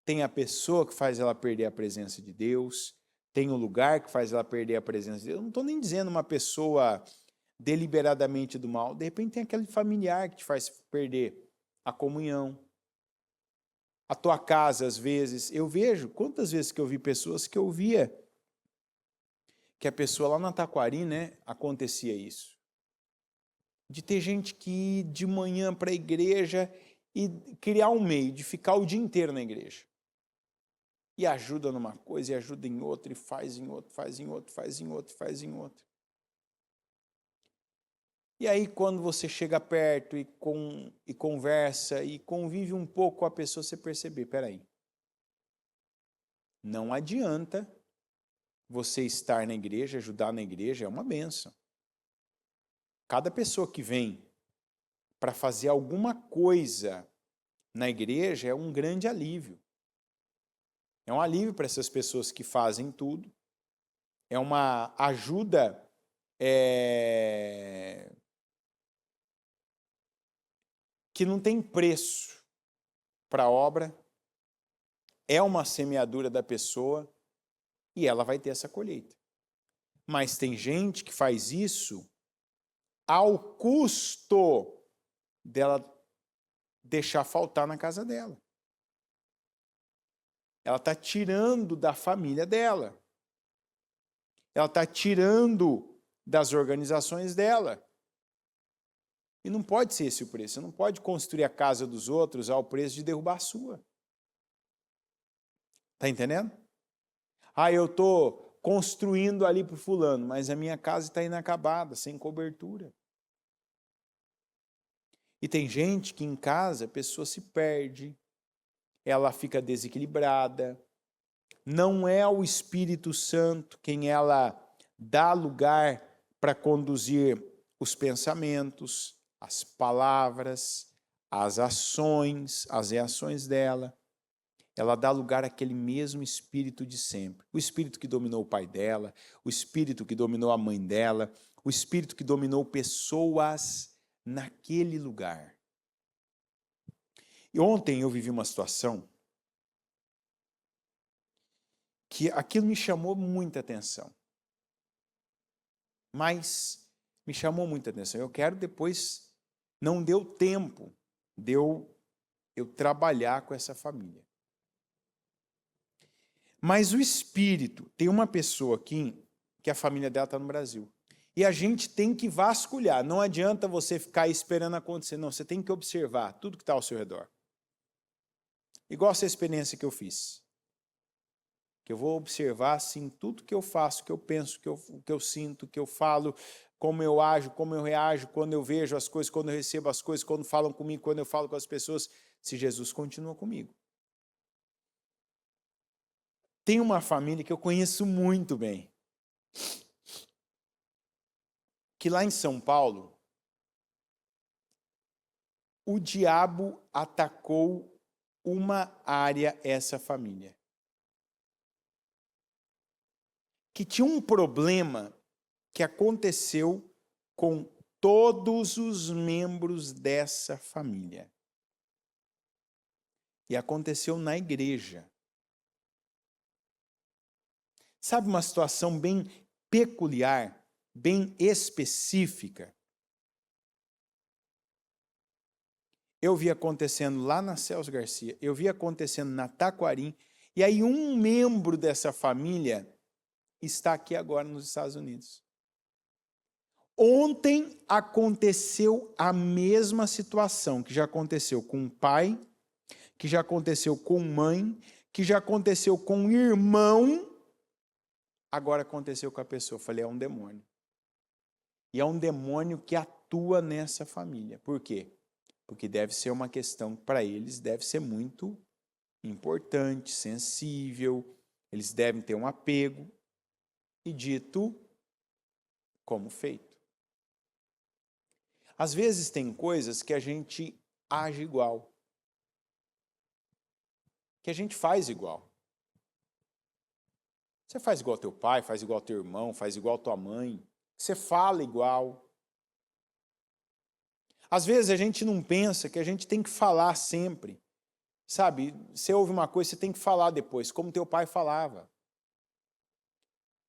Tem a pessoa que faz ela perder a presença de Deus, tem o lugar que faz ela perder a presença de Deus. Eu não estou nem dizendo uma pessoa deliberadamente do mal, de repente tem aquele familiar que te faz perder a comunhão. A tua casa, às vezes, eu vejo, quantas vezes que eu vi pessoas que eu via que a pessoa lá na Taquari, né, acontecia isso. De ter gente que ir de manhã para a igreja e criar um meio de ficar o dia inteiro na igreja. E ajuda numa coisa, e ajuda em outra, e faz em outro, faz em outro, faz em outro, faz em outro. E aí, quando você chega perto e conversa e convive um pouco com a pessoa, você percebe, peraí, não adianta você estar na igreja, ajudar na igreja, é uma bênção. Cada pessoa que vem para fazer alguma coisa na igreja é um grande alívio. É um alívio para essas pessoas que fazem tudo. É uma ajuda que não tem preço para a obra. É uma semeadura da pessoa e ela vai ter essa colheita. Mas tem gente que faz isso ao custo dela deixar faltar na casa dela. Ela está tirando da família dela. Ela está tirando das organizações dela. E não pode ser esse o preço. Você não pode construir a casa dos outros ao preço de derrubar a sua. Está entendendo? Eu estou construindo ali para o fulano, mas a minha casa está inacabada, sem cobertura. E tem gente que em casa a pessoa se perde, ela fica desequilibrada, não é o Espírito Santo quem ela dá lugar para conduzir os pensamentos, as palavras, as ações, as reações dela. Ela dá lugar àquele mesmo espírito de sempre. O espírito que dominou o pai dela, o espírito que dominou a mãe dela, o espírito que dominou pessoas naquele lugar. E ontem eu vivi uma situação que aquilo me chamou muita atenção. Mas me chamou muita atenção. Eu quero depois, não deu tempo de eu trabalhar com essa família. Mas o espírito, tem uma pessoa aqui que a família dela está no Brasil. E a gente tem que vasculhar. Não adianta você ficar esperando acontecer. Não, você tem que observar tudo que está ao seu redor. Igual essa experiência que eu fiz. Que eu vou observar, assim, tudo que eu faço, que eu penso, que eu sinto, que eu falo, como eu ajo, como eu reajo, quando eu vejo as coisas, quando eu recebo as coisas, quando falam comigo, quando eu falo com as pessoas, se Jesus continua comigo. Tem uma família que eu conheço muito bem. Que lá em São Paulo, o diabo atacou uma área, essa família. Que tinha um problema que aconteceu com todos os membros dessa família. E aconteceu na igreja. Sabe uma situação bem peculiar, bem específica? Eu vi acontecendo lá na Celso Garcia, eu vi acontecendo na Taquarim, e aí um membro dessa família está aqui agora nos Estados Unidos. Ontem aconteceu a mesma situação que já aconteceu com o pai, que já aconteceu com mãe, que já aconteceu com o irmão, agora aconteceu com a pessoa. Eu falei, é um demônio. E é um demônio que atua nessa família. Por quê? Porque deve ser uma questão, para eles, deve ser muito importante, sensível, eles devem ter um apego, e dito como feito. Às vezes tem coisas que a gente age igual, que a gente faz igual. Você faz igual teu pai, faz igual teu irmão, faz igual tua mãe, você fala igual. Às vezes a gente não pensa que a gente tem que falar sempre. Sabe, você ouve uma coisa, você tem que falar depois, como teu pai falava.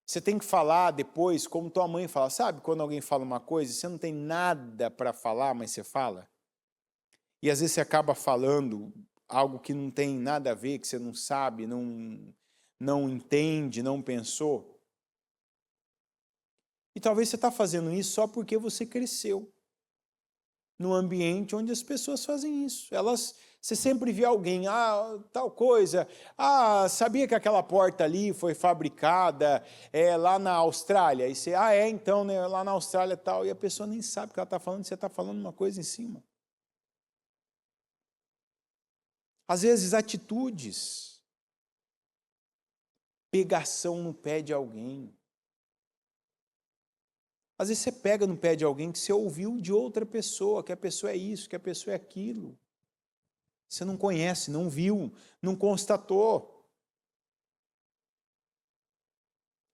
Você tem que falar depois, como tua mãe fala. Sabe, quando alguém fala uma coisa, você não tem nada para falar, mas você fala? E às vezes você acaba falando algo que não tem nada a ver, que você não sabe, não entende, não pensou. E talvez você está fazendo isso só porque você cresceu num ambiente onde as pessoas fazem isso. Você sempre vê alguém, tal coisa, sabia que aquela porta ali foi fabricada lá na Austrália? E você, então, né, lá na Austrália tal, e a pessoa nem sabe o que ela está falando, você está falando uma coisa em cima. Às vezes, atitudes, pegação no pé de alguém. Às vezes você pega no pé de alguém que você ouviu de outra pessoa, que a pessoa é isso, que a pessoa é aquilo. Você não conhece, não viu, não constatou.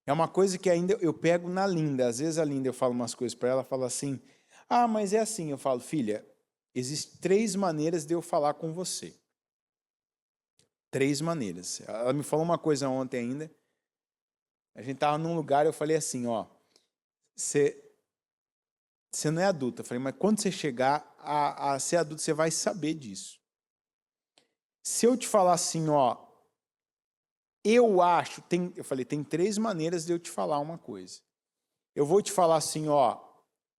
É uma coisa que ainda eu pego na Linda. Às vezes a Linda, eu falo umas coisas para ela, fala assim, mas é assim. Eu falo, filha, existem 3 maneiras de eu falar com você. 3 maneiras. Ela me falou uma coisa ontem ainda. A gente estava num lugar, eu falei assim, você não é adulta. Eu falei, mas quando você chegar a ser adulto, você vai saber disso. Se eu te falar assim, eu acho, eu falei, tem 3 maneiras de eu te falar uma coisa. Eu vou te falar assim,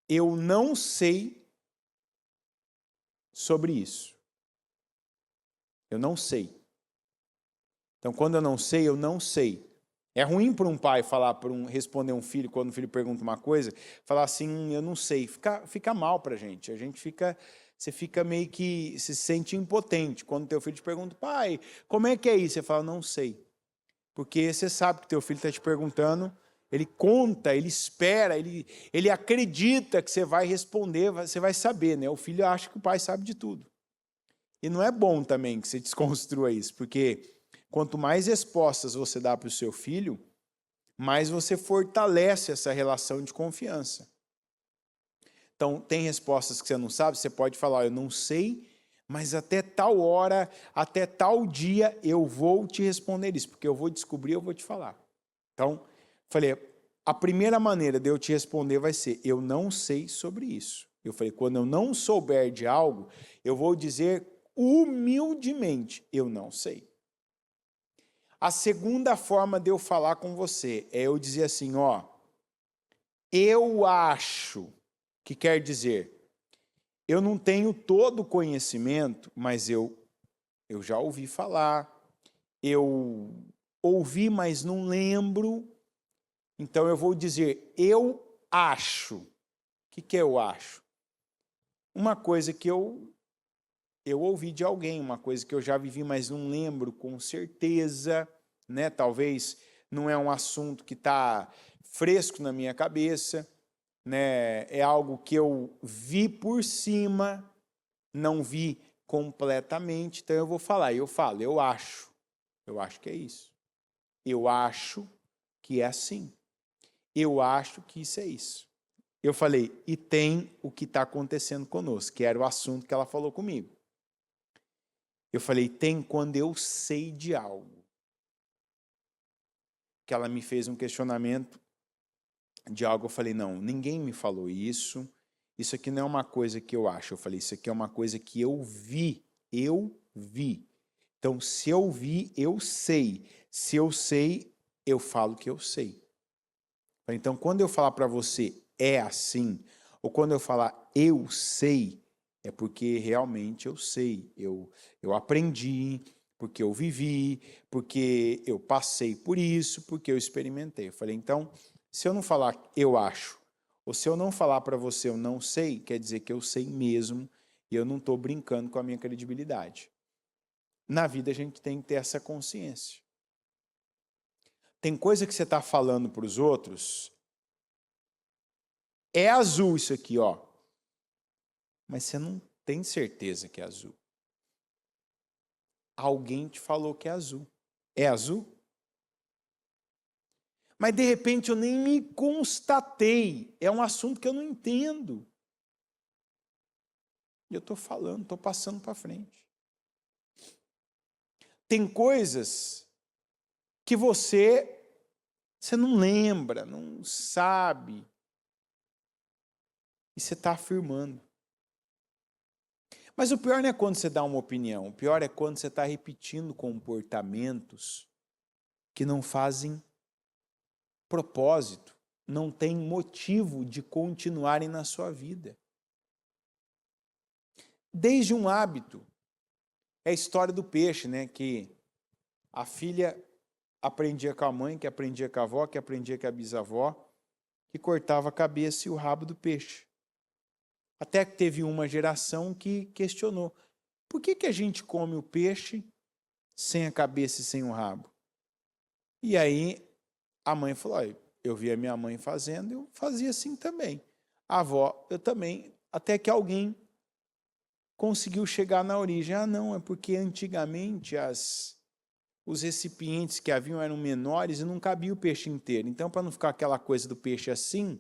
eu não sei sobre isso. Eu não sei. Então, quando eu não sei, eu não sei. É ruim para um pai responder um filho, quando o filho pergunta uma coisa, falar assim, eu não sei. Fica mal para a gente. Você fica meio que se sente impotente. Quando teu filho te pergunta, pai, como é que é isso? Você fala, não sei. Porque você sabe que teu filho está te perguntando, ele conta, ele espera, ele acredita que você vai responder, você vai saber, né? O filho acha que o pai sabe de tudo. E não é bom também que você desconstrua isso, porque quanto mais respostas você dá para o seu filho, mais você fortalece essa relação de confiança. Então, tem respostas que você não sabe, você pode falar, eu não sei, mas até tal hora, até tal dia, eu vou te responder isso, porque eu vou descobrir, eu vou te falar. Então, falei, a primeira maneira de eu te responder vai ser, eu não sei sobre isso. Eu falei, quando eu não souber de algo, eu vou dizer humildemente, eu não sei. A segunda forma de eu falar com você é eu dizer assim, ó, eu acho, que quer dizer, eu não tenho todo o conhecimento, mas eu já ouvi falar, eu ouvi, mas não lembro, então eu vou dizer, eu acho. O que é eu acho? Uma coisa que eu ouvi de alguém, uma coisa que eu já vivi, mas não lembro com certeza, né? Talvez não é um assunto que está fresco na minha cabeça, né? É algo que eu vi por cima, não vi completamente, então eu vou falar, eu acho que é isso. Eu acho que é assim. Eu acho que isso é isso. Eu falei, e tem o que está acontecendo conosco, que era o assunto que ela falou comigo. Eu falei, tem quando eu sei de algo. Que ela me fez um questionamento de algo, eu falei, não, ninguém me falou isso. Isso aqui não é uma coisa que eu acho. Eu falei, isso aqui é uma coisa que eu vi. Eu vi. Então, se eu vi, eu sei. Se eu sei, eu falo que eu sei. Então, quando eu falar para você, é assim, ou quando eu falar, eu sei, é porque realmente eu sei. Eu aprendi, porque eu vivi, porque eu passei por isso, porque eu experimentei. Eu falei, então, se eu não falar eu acho, ou se eu não falar para você eu não sei, quer dizer que eu sei mesmo e eu não estou brincando com a minha credibilidade. Na vida a gente tem que ter essa consciência. Tem coisa que você está falando para os outros, é azul isso aqui, ó. Mas você não tem certeza que é azul. Alguém te falou que é azul. É azul? Mas de repente eu nem me constatei. É um assunto que eu não entendo. E eu estou falando, estou passando para frente. Tem coisas que você não lembra, não sabe. E você está afirmando. Mas o pior não é quando você dá uma opinião. O pior é quando você está repetindo comportamentos que não fazem propósito, não tem motivo de continuarem na sua vida. Desde um hábito, é a história do peixe, né? Que a filha aprendia com a mãe, que aprendia com a avó, que aprendia com a bisavó, que cortava a cabeça e o rabo do peixe. Até que teve uma geração que questionou, por que a gente come o peixe sem a cabeça e sem o rabo? E aí a mãe falou, olha, eu vi a minha mãe fazendo, eu fazia assim também. A avó, eu também, até que alguém conseguiu chegar na origem. Ah, não, é porque antigamente os recipientes que haviam eram menores e não cabia o peixe inteiro. Então, para não ficar aquela coisa do peixe assim,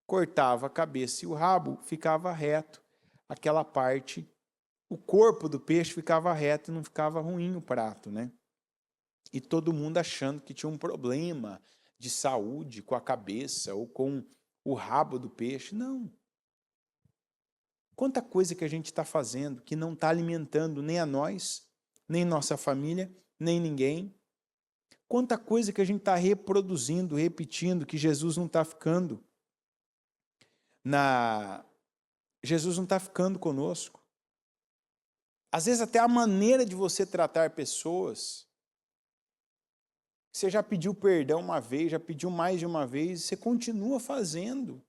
cortava a cabeça e o rabo ficava reto. Aquela parte, o corpo do peixe ficava reto e não ficava ruim o prato, né? E todo mundo achando que tinha um problema de saúde com a cabeça ou com o rabo do peixe. Não. Quanta coisa que a gente está fazendo que não está alimentando nem a nós, nem nossa família, nem ninguém. Quanta coisa que a gente está reproduzindo, repetindo, que Jesus não está ficando. Jesus não está ficando conosco. Às vezes até a maneira de você tratar pessoas. Você já pediu perdão uma vez, já pediu mais de uma vez, você continua fazendo.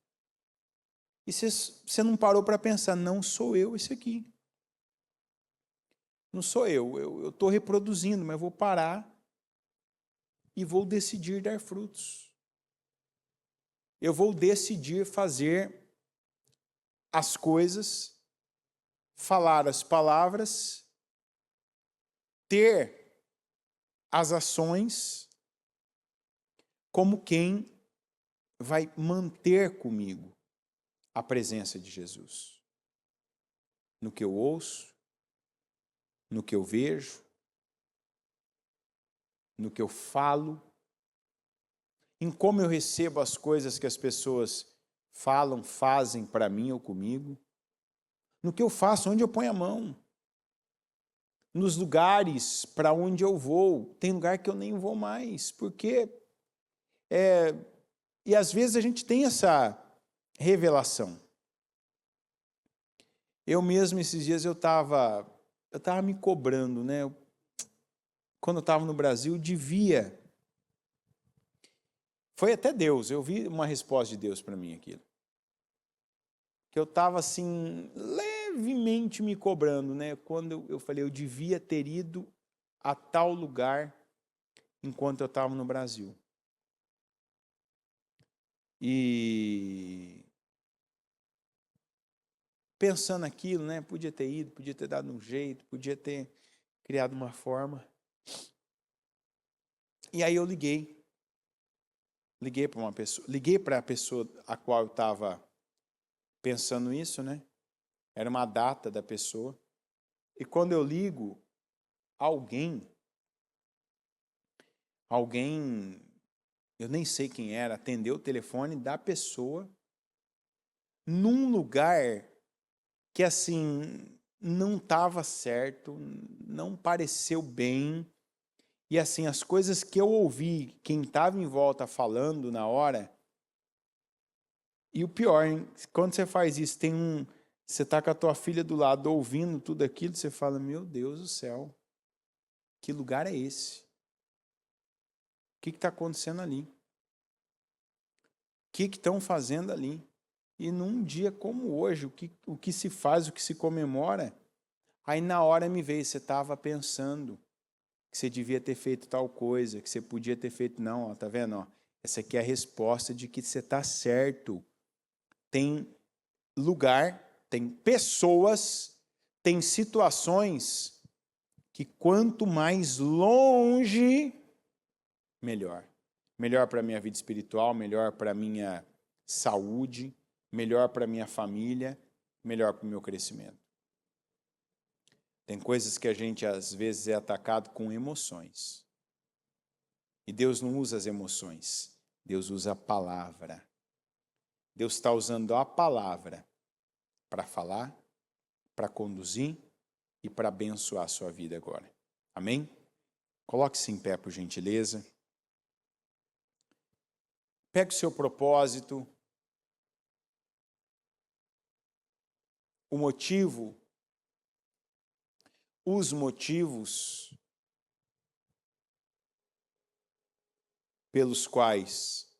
E você não parou para pensar, não sou eu esse aqui. Não sou eu estou reproduzindo, mas vou parar e vou decidir dar frutos. Eu vou decidir fazer as coisas, falar as palavras, ter as ações como quem vai manter comigo a presença de Jesus. No que eu ouço, no que eu vejo, no que eu falo, em como eu recebo as coisas que as pessoas falam, fazem para mim ou comigo, no que eu faço, onde eu ponho a mão, nos lugares para onde eu vou. Tem lugar que eu nem vou mais, porque e às vezes a gente tem essa revelação. Eu mesmo, esses dias, eu estava me cobrando, né? Quando eu estava no Brasil, devia. Foi até Deus, eu vi uma resposta de Deus para mim aquilo. Que eu estava assim, levemente me cobrando, né? Quando eu falei, eu devia ter ido a tal lugar enquanto eu estava no Brasil. E pensando aquilo, né? Podia ter ido, podia ter dado um jeito, podia ter criado uma forma. E aí eu liguei para uma pessoa, liguei para a pessoa a qual eu estava pensando isso, né? Era uma data da pessoa. E quando eu ligo, alguém, eu nem sei quem era, atendeu o telefone da pessoa num lugar que assim não estava certo, não pareceu bem. E assim, as coisas que eu ouvi, quem estava em volta falando na hora. E o pior, hein? Quando você faz isso, você está com a tua filha do lado ouvindo tudo aquilo, você fala, meu Deus do céu, que lugar é esse? O que está acontecendo ali? O que estão fazendo ali? E num dia como hoje, o que se faz, o que se comemora, aí na hora me veio, você estava pensando que você devia ter feito tal coisa, que você podia ter feito, não, ó, tá vendo? Ó, essa aqui é a resposta de que você está certo. Tem lugar, tem pessoas, tem situações que quanto mais longe, melhor. Melhor para a minha vida espiritual, melhor para a minha saúde, melhor para a minha família, melhor para o meu crescimento. Tem coisas que a gente às vezes é atacado com emoções. E Deus não usa as emoções, Deus usa a palavra. Deus está usando a palavra para falar, para conduzir e para abençoar a sua vida agora. Amém? Coloque-se em pé, por gentileza. Pegue o seu propósito, o motivo, os motivos pelos quais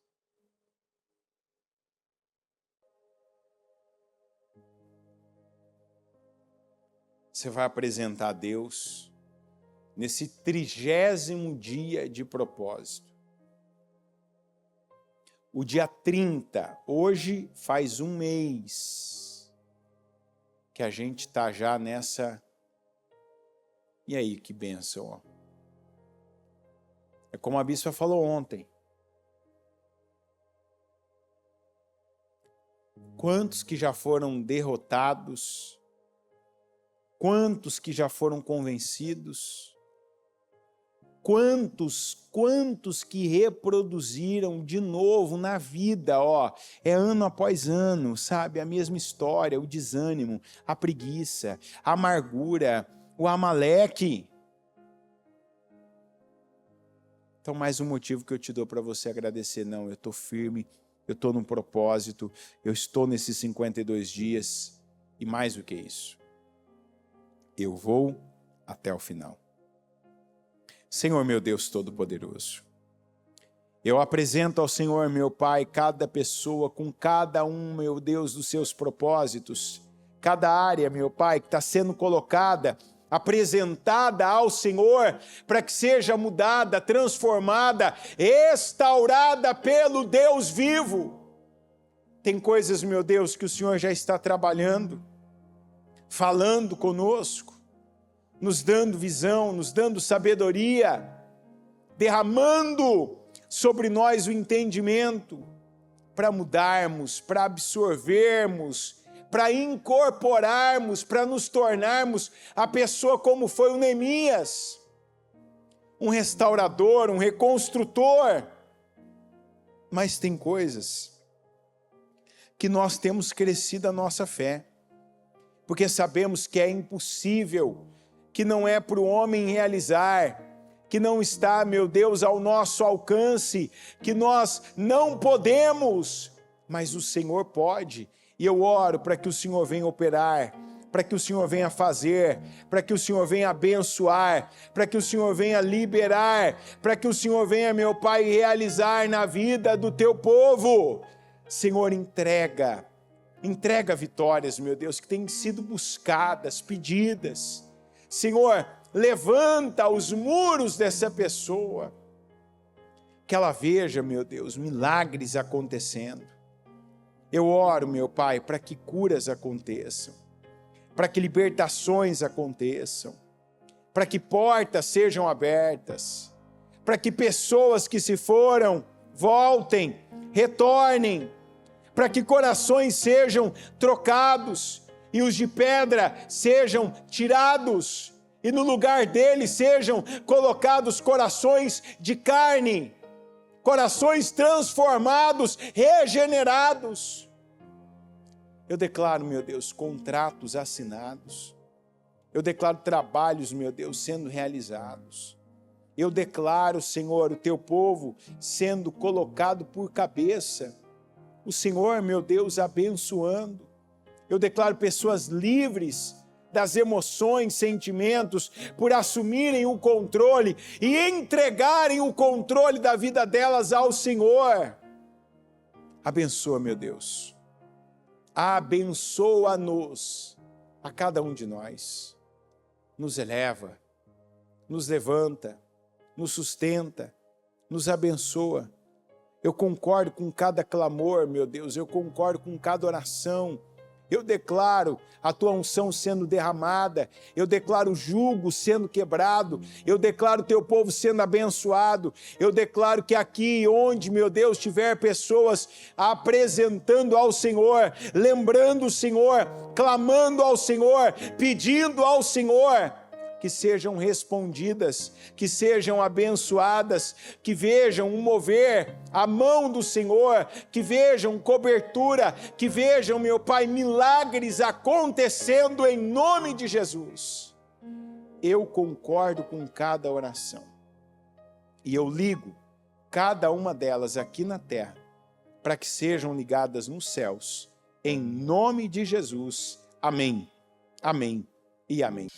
você vai apresentar a Deus nesse 30º dia de propósito. O dia 30, hoje faz um mês que a gente está já nessa. E aí, que bênção, ó. É como a bispa falou ontem. Quantos que já foram derrotados? Quantos que já foram convencidos? Quantos que reproduziram de novo na vida, ó, é ano após ano, sabe, a mesma história, o desânimo, a preguiça, a amargura, o Amaleque. Então, mais um motivo que eu te dou para você agradecer, não, eu estou firme, eu estou num propósito, eu estou nesses 52 dias, e mais do que isso, eu vou até o final. Senhor meu Deus Todo-Poderoso, eu apresento ao Senhor, meu Pai, cada pessoa com cada um, meu Deus, dos seus propósitos, cada área, meu Pai, que está sendo colocada, apresentada ao Senhor, para que seja mudada, transformada, restaurada pelo Deus vivo. Tem coisas, meu Deus, que o Senhor já está trabalhando, falando conosco, nos dando visão, nos dando sabedoria, derramando sobre nós o entendimento para mudarmos, para absorvermos, para incorporarmos, para nos tornarmos a pessoa como foi o Neemias, um restaurador, um reconstrutor. Mas tem coisas que nós temos crescido a nossa fé, porque sabemos que é impossível, que não é para o homem realizar, que não está, meu Deus, ao nosso alcance, que nós não podemos, mas o Senhor pode. E eu oro para que o Senhor venha operar, para que o Senhor venha fazer, para que o Senhor venha abençoar, para que o Senhor venha liberar, para que o Senhor venha, meu Pai, realizar na vida do teu povo. Senhor, entrega vitórias, meu Deus, que têm sido buscadas, pedidas. Senhor, levanta os muros dessa pessoa, que ela veja, meu Deus, milagres acontecendo. Eu oro, meu Pai, para que curas aconteçam, para que libertações aconteçam, para que portas sejam abertas, para que pessoas que se foram voltem, retornem, para que corações sejam trocados e os de pedra sejam tirados e no lugar deles sejam colocados corações de carne, corações transformados, regenerados. Eu declaro, meu Deus, contratos assinados. Eu declaro trabalhos, meu Deus, sendo realizados. Eu declaro, Senhor, o teu povo sendo colocado por cabeça. O Senhor, meu Deus, abençoando. Eu declaro pessoas livres das emoções, sentimentos, por assumirem o controle e entregarem o controle da vida delas ao Senhor. Abençoa, meu Deus. Abençoa-nos, a cada um de nós. Nos eleva, nos levanta, nos sustenta, nos abençoa. Eu concordo com cada clamor, meu Deus, eu concordo com cada oração. Eu declaro a tua unção sendo derramada, eu declaro o jugo sendo quebrado, eu declaro o teu povo sendo abençoado, eu declaro que aqui onde, meu Deus, tiver pessoas apresentando ao Senhor, lembrando o Senhor, clamando ao Senhor, pedindo ao Senhor, que sejam respondidas, que sejam abençoadas, que vejam um mover, a mão do Senhor, que vejam cobertura, que vejam, meu Pai, milagres acontecendo em nome de Jesus. Eu concordo com cada oração e eu ligo cada uma delas aqui na terra para que sejam ligadas nos céus, em nome de Jesus. Amém, amém e amém.